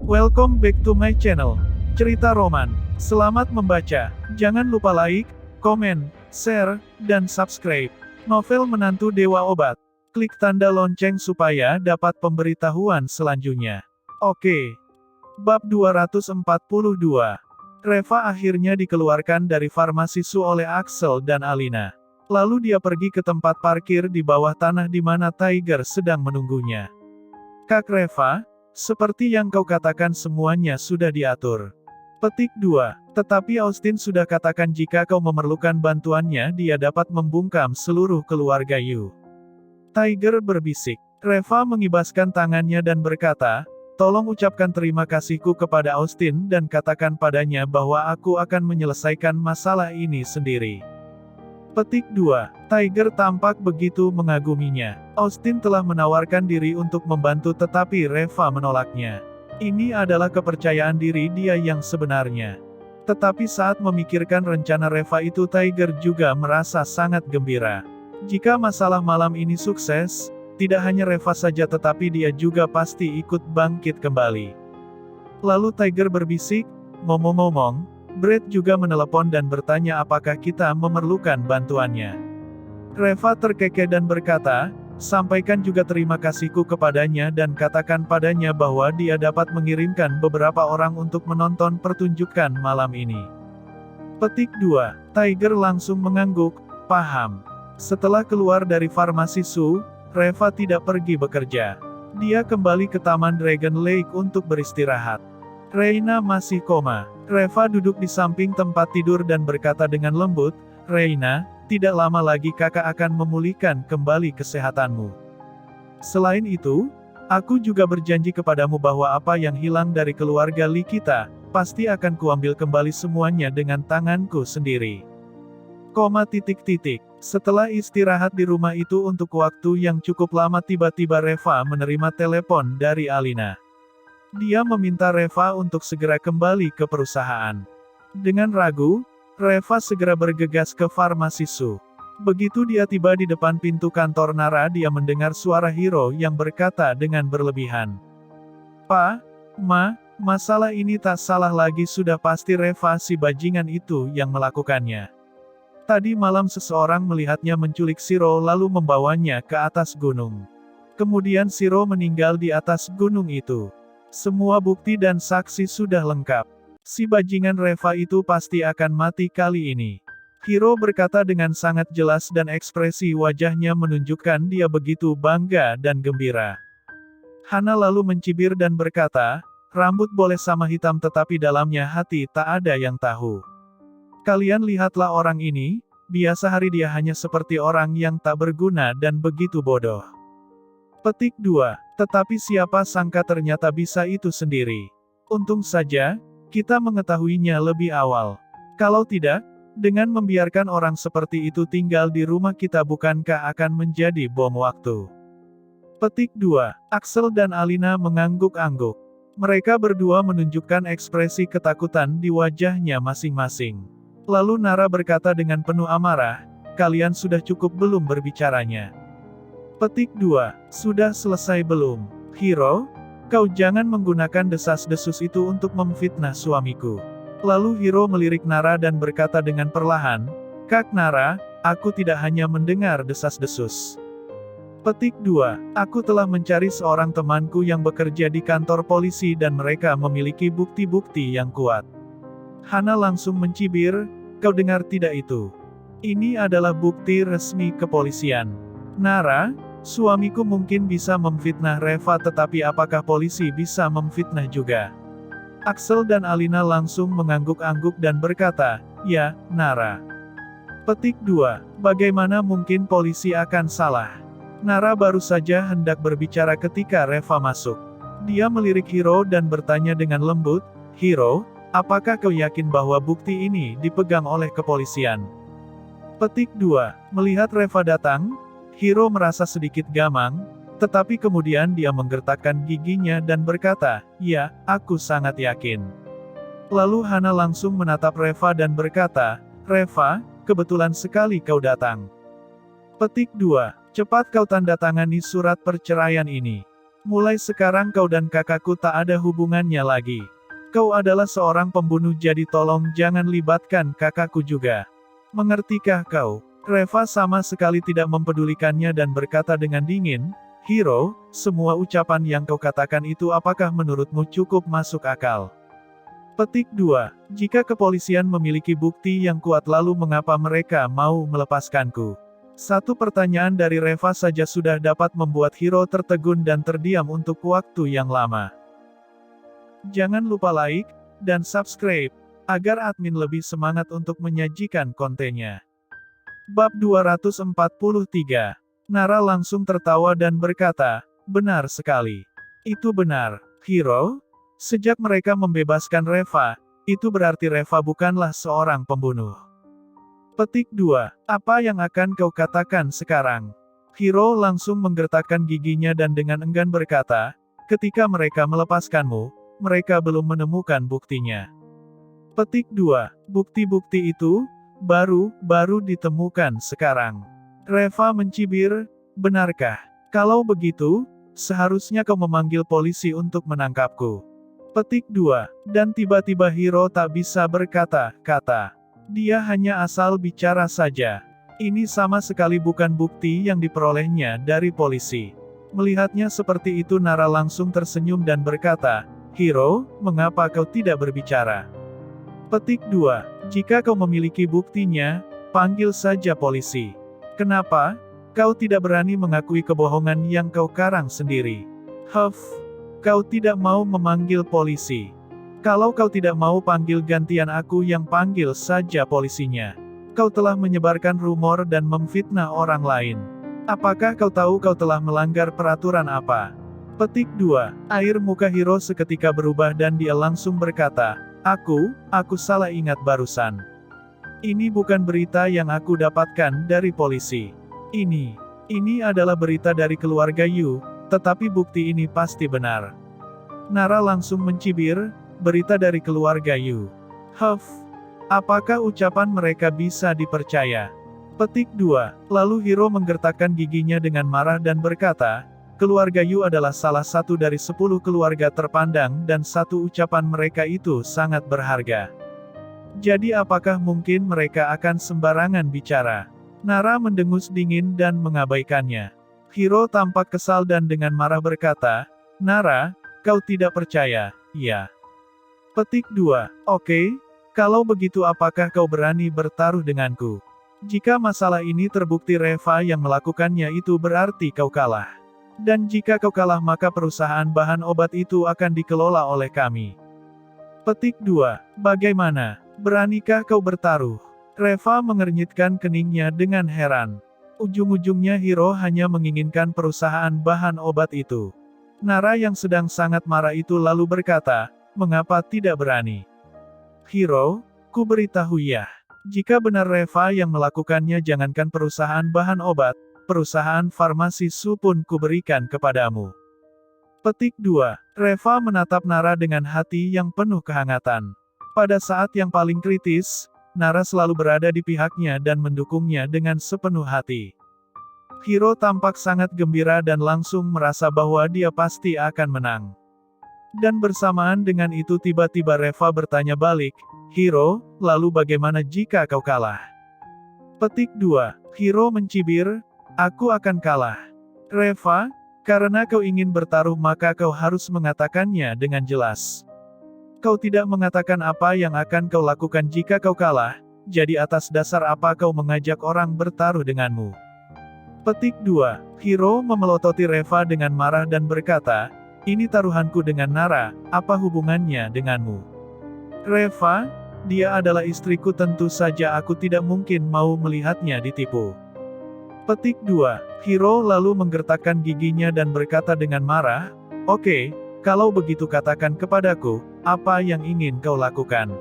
Welcome back to my channel, Cerita Roman. Selamat membaca. Jangan lupa like, komen, share, dan subscribe. Novel Menantu Dewa Obat. Klik tanda lonceng supaya dapat pemberitahuan selanjutnya. Oke. Bab 242. Reva akhirnya dikeluarkan dari farmasi Su oleh Axel dan Alina. Lalu dia pergi ke tempat parkir di bawah tanah di mana Tiger sedang menunggunya. Kak Reva, seperti yang kau katakan semuanya sudah diatur. Petik 2. Tetapi Austin sudah katakan jika kau memerlukan bantuannya dia dapat membungkam seluruh keluarga Yu. Tiger berbisik. Reva mengibaskan tangannya dan berkata, tolong ucapkan terima kasihku kepada Austin dan katakan padanya bahwa aku akan menyelesaikan masalah ini sendiri. Petik 2. Tiger tampak begitu mengaguminya. Austin telah menawarkan diri untuk membantu tetapi Reva menolaknya. Ini adalah kepercayaan diri dia yang sebenarnya. Tetapi saat memikirkan rencana Reva itu Tiger juga merasa sangat gembira. Jika masalah malam ini sukses, tidak hanya Reva saja tetapi dia juga pasti ikut bangkit kembali. Lalu Tiger berbisik, ngomong-ngomong, Brett juga menelepon dan bertanya apakah kita memerlukan bantuannya. Reva terkekeh dan berkata, sampaikan juga terima kasihku kepadanya dan katakan padanya bahwa dia dapat mengirimkan beberapa orang untuk menonton pertunjukan malam ini. Petik 2. Tiger langsung mengangguk, paham. Setelah keluar dari farmasi Su, Reva tidak pergi bekerja. Dia kembali ke Taman Dragon Lake untuk beristirahat. Reina masih koma. Reva duduk di samping tempat tidur dan berkata dengan lembut, Reina, tidak lama lagi kakak akan memulihkan kembali kesehatanmu. Selain itu, aku juga berjanji kepadamu bahwa apa yang hilang dari keluarga Lee kita, pasti akan kuambil kembali semuanya dengan tanganku sendiri. Setelah istirahat di rumah itu untuk waktu yang cukup lama tiba-tiba Reva menerima telepon dari Alina. Dia meminta Reva untuk segera kembali ke perusahaan. Dengan ragu, Reva segera bergegas ke farmasi Su. Begitu dia tiba di depan pintu kantor Nara dia mendengar suara Hiro yang berkata dengan berlebihan. Pa, Ma, masalah ini tak salah lagi sudah pasti Reva si bajingan itu yang melakukannya. Tadi malam seseorang melihatnya menculik Shiro lalu membawanya ke atas gunung. Kemudian Shiro meninggal di atas gunung itu. Semua bukti dan saksi sudah lengkap. Si bajingan Reva itu pasti akan mati kali ini. Hiro berkata dengan sangat jelas dan ekspresi wajahnya menunjukkan dia begitu bangga dan gembira. Hana lalu mencibir dan berkata, rambut boleh sama hitam tetapi dalamnya hati tak ada yang tahu. Kalian lihatlah orang ini, biasa hari dia hanya seperti orang yang tak berguna dan begitu bodoh. Petik 2. Tetapi siapa sangka ternyata bisa itu sendiri. Untung saja, kita mengetahuinya lebih awal. Kalau tidak, dengan membiarkan orang seperti itu tinggal di rumah kita bukankah akan menjadi bom waktu. Petik 2. Axel dan Alina mengangguk-angguk. Mereka berdua menunjukkan ekspresi ketakutan di wajahnya masing-masing. Lalu Nara berkata dengan penuh amarah, kalian sudah cukup belum berbicaranya? Petik 2. Sudah selesai belum? Hiro, kau jangan menggunakan desas-desus itu untuk memfitnah suamiku. Lalu Hiro melirik Nara dan berkata dengan perlahan, Kak Nara, aku tidak hanya mendengar desas-desus. Petik 2. Aku telah mencari seorang temanku yang bekerja di kantor polisi dan mereka memiliki bukti-bukti yang kuat. Hana langsung mencibir, kau dengar tidak itu? Ini adalah bukti resmi kepolisian. Nara, suamiku mungkin bisa memfitnah Reva tetapi apakah polisi bisa memfitnah juga? Axel dan Alina langsung mengangguk-angguk dan berkata, ya, Nara. Petik 2. Bagaimana mungkin polisi akan salah? Nara baru saja hendak berbicara ketika Reva masuk. Dia melirik Hiro dan bertanya dengan lembut, Hiro, apakah kau yakin bahwa bukti ini dipegang oleh kepolisian? Petik 2. Melihat Reva datang, Hiro merasa sedikit gamang, tetapi kemudian dia menggertakkan giginya dan berkata, ya, aku sangat yakin. Lalu Hana langsung menatap Reva dan berkata, Reva, kebetulan sekali kau datang. Petik 2. Cepat kau tanda tangani surat perceraian ini. Mulai sekarang kau dan kakakku tak ada hubungannya lagi. Kau adalah seorang pembunuh jadi tolong jangan libatkan kakakku juga. Mengertikah kau? Reva sama sekali tidak mempedulikannya dan berkata dengan dingin, Hiro, semua ucapan yang kau katakan itu apakah menurutmu cukup masuk akal? Petik 2. Jika kepolisian memiliki bukti yang kuat lalu mengapa mereka mau melepaskanku? Satu pertanyaan dari Reva saja sudah dapat membuat Hiro tertegun dan terdiam untuk waktu yang lama. Jangan lupa like, dan subscribe, agar admin lebih semangat untuk menyajikan kontennya. Bab 243. Nara langsung tertawa dan berkata, benar sekali. Itu benar, Hiro. Sejak mereka membebaskan Reva, itu berarti Reva bukanlah seorang pembunuh. Petik 2. Apa yang akan kau katakan sekarang? Hiro langsung menggertakkan giginya dan dengan enggan berkata, ketika mereka melepaskanmu, mereka belum menemukan buktinya. Petik 2. Bukti-bukti itu, baru ditemukan sekarang. Reva mencibir, benarkah? Kalau begitu, seharusnya kau memanggil polisi untuk menangkapku. Petik 2. Dan tiba-tiba Hiro tak bisa berkata-kata. Dia hanya asal bicara saja. Ini sama sekali bukan bukti yang diperolehnya dari polisi. Melihatnya seperti itu Nara langsung tersenyum dan berkata, Hiro, mengapa kau tidak berbicara? Petik 2. Jika kau memiliki buktinya, panggil saja polisi. Kenapa? Kau tidak berani mengakui kebohongan yang kau karang sendiri. Kau tidak mau memanggil polisi. Kalau kau tidak mau panggil gantian aku yang panggil saja polisinya. Kau telah menyebarkan rumor dan memfitnah orang lain. Apakah kau tahu kau telah melanggar peraturan apa? Petik 2. Air muka Hiro seketika berubah dan dia langsung berkata, Aku salah ingat barusan. Ini bukan berita yang aku dapatkan dari polisi. Ini adalah berita dari keluarga Yu, tetapi bukti ini pasti benar. Nara langsung mencibir, berita dari keluarga Yu. Apakah ucapan mereka bisa dipercaya? Petik 2. Lalu Hiro menggertakkan giginya dengan marah dan berkata, keluarga Yu adalah salah satu dari 10 keluarga terpandang dan satu ucapan mereka itu sangat berharga. Jadi apakah mungkin mereka akan sembarangan bicara? Nara mendengus dingin dan mengabaikannya. Hiro tampak kesal dan dengan marah berkata, Nara, kau tidak percaya, ya? Petik 2. Oke, kalau begitu apakah kau berani bertaruh denganku? Jika masalah ini terbukti Reva yang melakukannya itu berarti kau kalah. Dan jika kau kalah maka perusahaan bahan obat itu akan dikelola oleh kami. Petik 2. Bagaimana? Beranikah kau bertaruh? Reva mengernyitkan keningnya dengan heran. Ujung-ujungnya Hiro hanya menginginkan perusahaan bahan obat itu. Nara yang sedang sangat marah itu lalu berkata, mengapa tidak berani? Hiro, ku beritahu ya. Jika benar Reva yang melakukannya jangankan perusahaan bahan obat, perusahaan farmasi Su pun kuberikan kepadamu. Petik 2. Reva menatap Nara dengan hati yang penuh kehangatan. Pada saat yang paling kritis, Nara selalu berada di pihaknya dan mendukungnya dengan sepenuh hati. Hiro tampak sangat gembira dan langsung merasa bahwa dia pasti akan menang. Dan bersamaan dengan itu tiba-tiba Reva bertanya balik, Hiro, lalu bagaimana jika kau kalah? Petik 2. Hiro mencibir, aku akan kalah. Reva, karena kau ingin bertaruh maka kau harus mengatakannya dengan jelas. Kau tidak mengatakan apa yang akan kau lakukan jika kau kalah, jadi atas dasar apa kau mengajak orang bertaruh denganmu? Petik 2. Hiro memelototi Reva dengan marah dan berkata, ini taruhanku dengan Nara, apa hubungannya denganmu? Reva, dia adalah istriku tentu saja aku tidak mungkin mau melihatnya ditipu. Petik 2. Hiro lalu menggertakkan giginya dan berkata dengan marah, oke, kalau begitu katakan kepadaku, apa yang ingin kau lakukan?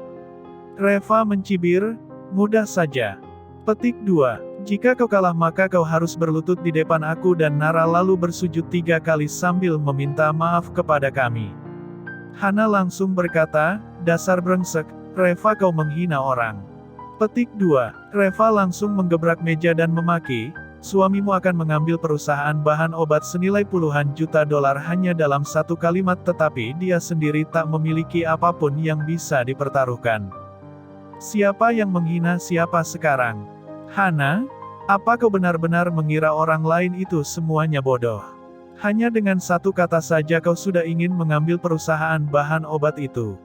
Reva mencibir, mudah saja. Petik 2. Jika kau kalah maka kau harus berlutut di depan aku dan Nara lalu bersujud 3 kali sambil meminta maaf kepada kami. Hana langsung berkata, dasar brengsek, Reva kau menghina orang. Petik 2. Reva langsung menggebrak meja dan memaki, suamimu akan mengambil perusahaan bahan obat senilai puluhan juta dolar hanya dalam satu kalimat tetapi dia sendiri tak memiliki apapun yang bisa dipertaruhkan. Siapa yang menghina siapa sekarang? Hana, apa kau benar-benar mengira orang lain itu semuanya bodoh? Hanya dengan satu kata saja kau sudah ingin mengambil perusahaan bahan obat itu.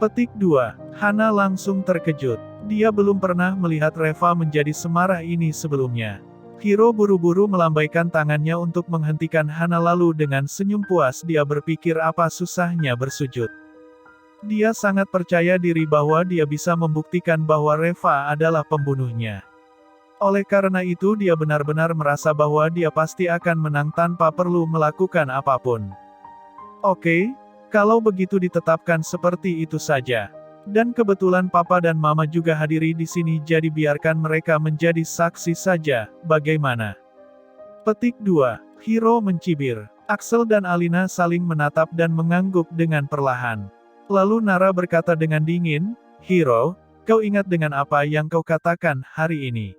Petik 2. Hana langsung terkejut. Dia belum pernah melihat Reva menjadi semarah ini sebelumnya. Hiro buru-buru melambaikan tangannya untuk menghentikan Hana lalu dengan senyum puas dia berpikir apa susahnya bersujud. Dia sangat percaya diri bahwa dia bisa membuktikan bahwa Reva adalah pembunuhnya. Oleh karena itu dia benar-benar merasa bahwa dia pasti akan menang tanpa perlu melakukan apapun. Oke, kalau begitu ditetapkan seperti itu saja. Dan kebetulan Papa dan Mama juga hadiri di sini jadi biarkan mereka menjadi saksi saja, bagaimana? Petik 2. Hiro mencibir. Axel dan Alina saling menatap dan mengangguk dengan perlahan. Lalu Nara berkata dengan dingin, Hiro, kau ingat dengan apa yang kau katakan hari ini?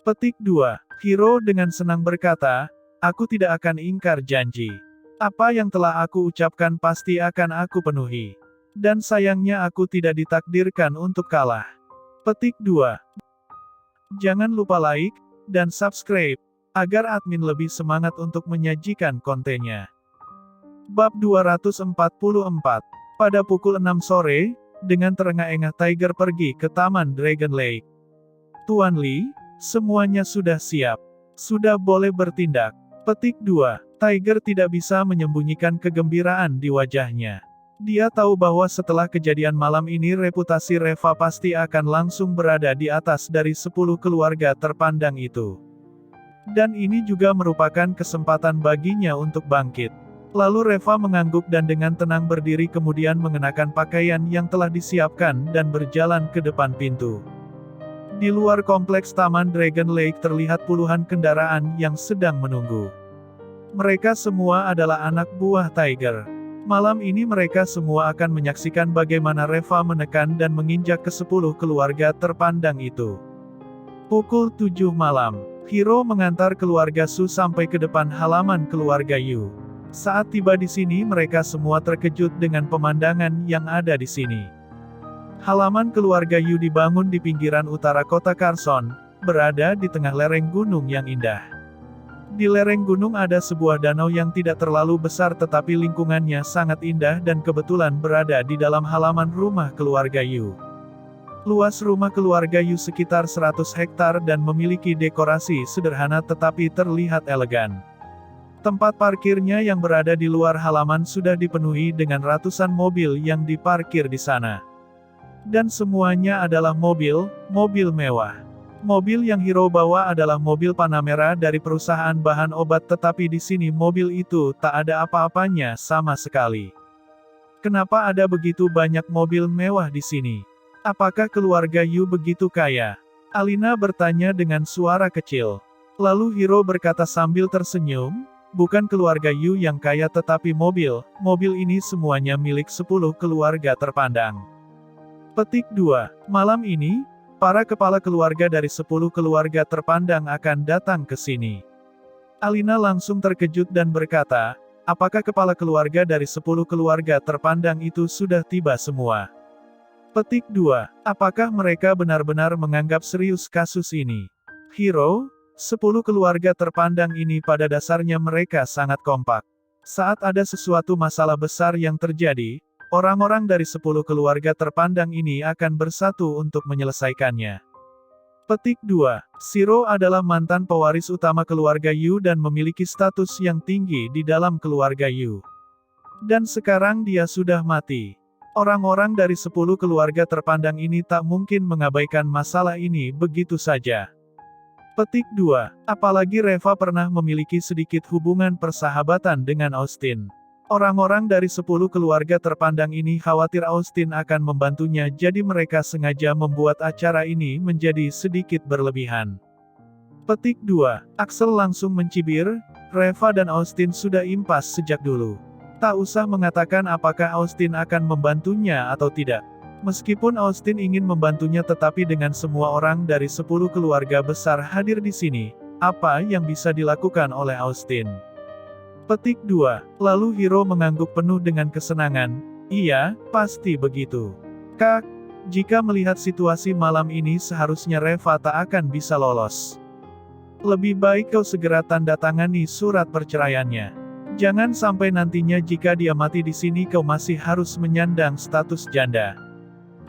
Petik 2. Hiro dengan senang berkata, aku tidak akan ingkar janji. Apa yang telah aku ucapkan pasti akan aku penuhi. Dan sayangnya aku tidak ditakdirkan untuk kalah. Petik 2. Jangan lupa like, dan subscribe, agar admin lebih semangat untuk menyajikan kontennya. Bab 244. Pada pukul 6 sore, dengan terengah-engah Tiger pergi ke Taman Dragon Lake. Tuan Lee, semuanya sudah siap. Sudah boleh bertindak. Petik 2. Tiger tidak bisa menyembunyikan kegembiraan di wajahnya. Dia tahu bahwa setelah kejadian malam ini reputasi Reva pasti akan langsung berada di atas dari 10 keluarga terpandang itu. Dan ini juga merupakan kesempatan baginya untuk bangkit. Lalu Reva mengangguk dan dengan tenang berdiri kemudian mengenakan pakaian yang telah disiapkan dan berjalan ke depan pintu. Di luar kompleks Taman Dragon Lake terlihat puluhan kendaraan yang sedang menunggu. Mereka semua adalah anak buah Tiger. Malam ini mereka semua akan menyaksikan bagaimana Reva menekan dan menginjak ke-10 keluarga terpandang itu. Pukul 7 malam, Hiro mengantar keluarga Su sampai ke depan halaman keluarga Yu. Saat tiba di sini mereka semua terkejut dengan pemandangan yang ada di sini. Halaman keluarga Yu dibangun di pinggiran utara kota Carson, berada di tengah lereng gunung yang indah. Di lereng gunung ada sebuah danau yang tidak terlalu besar tetapi lingkungannya sangat indah dan kebetulan berada di dalam halaman rumah keluarga Yu. Luas rumah keluarga Yu sekitar 100 hektar dan memiliki dekorasi sederhana tetapi terlihat elegan. Tempat parkirnya yang berada di luar halaman sudah dipenuhi dengan ratusan mobil yang diparkir di sana. Dan semuanya adalah mobil mewah. Mobil yang Hiro bawa adalah mobil Panamera dari perusahaan bahan obat tetapi di sini mobil itu tak ada apa-apanya sama sekali. Kenapa ada begitu banyak mobil mewah di sini? Apakah keluarga Yu begitu kaya? Alina bertanya dengan suara kecil. Lalu Hiro berkata sambil tersenyum, bukan keluarga Yu yang kaya tetapi mobil ini semuanya milik 10 keluarga terpandang. Petik 2. Malam ini, para kepala keluarga dari 10 keluarga terpandang akan datang ke sini. Alina langsung terkejut dan berkata, apakah kepala keluarga dari 10 keluarga terpandang itu sudah tiba semua? Petik 2. Apakah mereka benar-benar menganggap serius kasus ini? Hiro, 10 keluarga terpandang ini pada dasarnya mereka sangat kompak. Saat ada sesuatu masalah besar yang terjadi, orang-orang dari 10 keluarga terpandang ini akan bersatu untuk menyelesaikannya. Petik 2. Shiro adalah mantan pewaris utama keluarga Yu dan memiliki status yang tinggi di dalam keluarga Yu. Dan sekarang dia sudah mati. Orang-orang dari 10 keluarga terpandang ini tak mungkin mengabaikan masalah ini begitu saja. Petik 2. Apalagi Reva pernah memiliki sedikit hubungan persahabatan dengan Austin. Orang-orang dari 10 keluarga terpandang ini khawatir Austin akan membantunya jadi mereka sengaja membuat acara ini menjadi sedikit berlebihan. Petik 2. Axel langsung mencibir, Reva dan Austin sudah impas sejak dulu. Tak usah mengatakan apakah Austin akan membantunya atau tidak. Meskipun Austin ingin membantunya tetapi dengan semua orang dari 10 keluarga besar hadir di sini, Apa yang bisa dilakukan oleh Austin? Petik 2. Lalu Hiro mengangguk penuh dengan kesenangan. Iya, pasti begitu. Kak, jika melihat situasi malam ini seharusnya Reva tak akan bisa lolos. Lebih baik kau segera tanda tangani surat perceraiannya. Jangan sampai nantinya jika dia mati di sini kau masih harus menyandang status janda.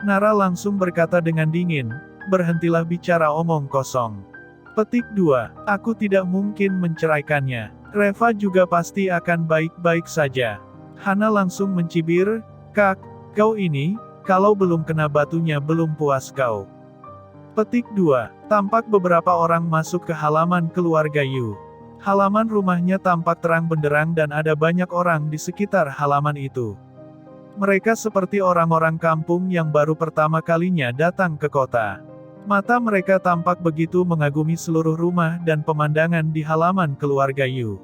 Nara langsung berkata dengan dingin, berhentilah bicara omong kosong. Petik 2. Aku tidak mungkin menceraikannya. Reva juga pasti akan baik-baik saja. Hana langsung mencibir, Kak, kau ini, kalau belum kena batunya belum puas kau. Petik 2. Tampak beberapa orang masuk ke halaman keluarga Yu. Halaman rumahnya tampak terang benderang dan ada banyak orang di sekitar halaman itu. Mereka seperti orang-orang kampung yang baru pertama kalinya datang ke kota. Mata mereka tampak begitu mengagumi seluruh rumah dan pemandangan di halaman keluarga Yu.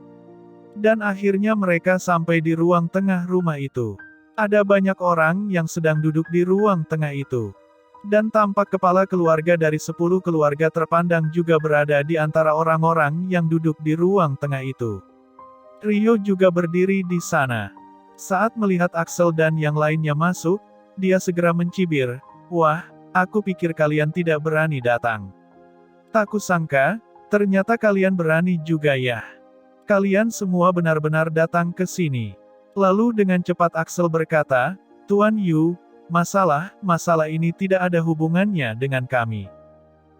Dan akhirnya mereka sampai di ruang tengah rumah itu. Ada banyak orang yang sedang duduk di ruang tengah itu. Dan tampak kepala keluarga dari 10 keluarga terpandang juga berada di antara orang-orang yang duduk di ruang tengah itu. Rio juga berdiri di sana. Saat melihat Axel dan yang lainnya masuk, dia segera mencibir, wah, aku pikir kalian tidak berani datang. Tak kusangka, ternyata kalian berani juga ya. Kalian semua benar-benar datang ke sini. Lalu dengan cepat Axel berkata, Tuan Yu, masalah ini tidak ada hubungannya dengan kami.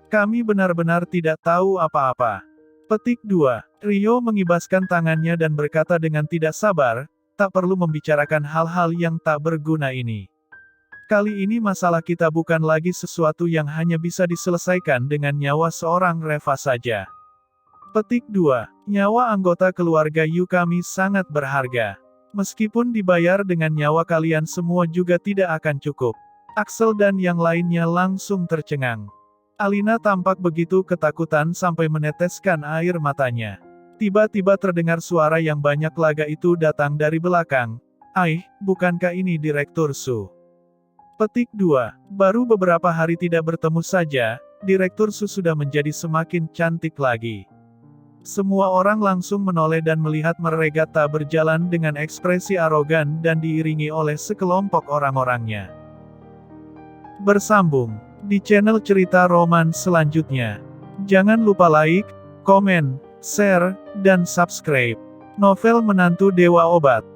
Kami benar-benar tidak tahu apa-apa. Petik 2. Rio mengibaskan tangannya dan berkata dengan tidak sabar, tak perlu membicarakan hal-hal yang tak berguna ini. Kali ini masalah kita bukan lagi sesuatu yang hanya bisa diselesaikan dengan nyawa seorang Reva saja. Petik 2. Nyawa anggota keluarga Yu kami sangat berharga. Meskipun dibayar dengan nyawa kalian semua juga tidak akan cukup. Axel dan yang lainnya langsung tercengang. Alina tampak begitu ketakutan sampai meneteskan air matanya. Tiba-tiba terdengar suara yang banyak laga itu datang dari belakang. Bukankah ini Direktur Su? Petik 2. Baru beberapa hari tidak bertemu saja, Direktur Su sudah menjadi semakin cantik lagi. Semua orang langsung menoleh dan melihat mereka tak berjalan dengan ekspresi arogan dan diiringi oleh sekelompok orang-orangnya. Bersambung di channel cerita roman selanjutnya. Jangan lupa like, komen, share, dan subscribe. Novel Menantu Dewa Obat.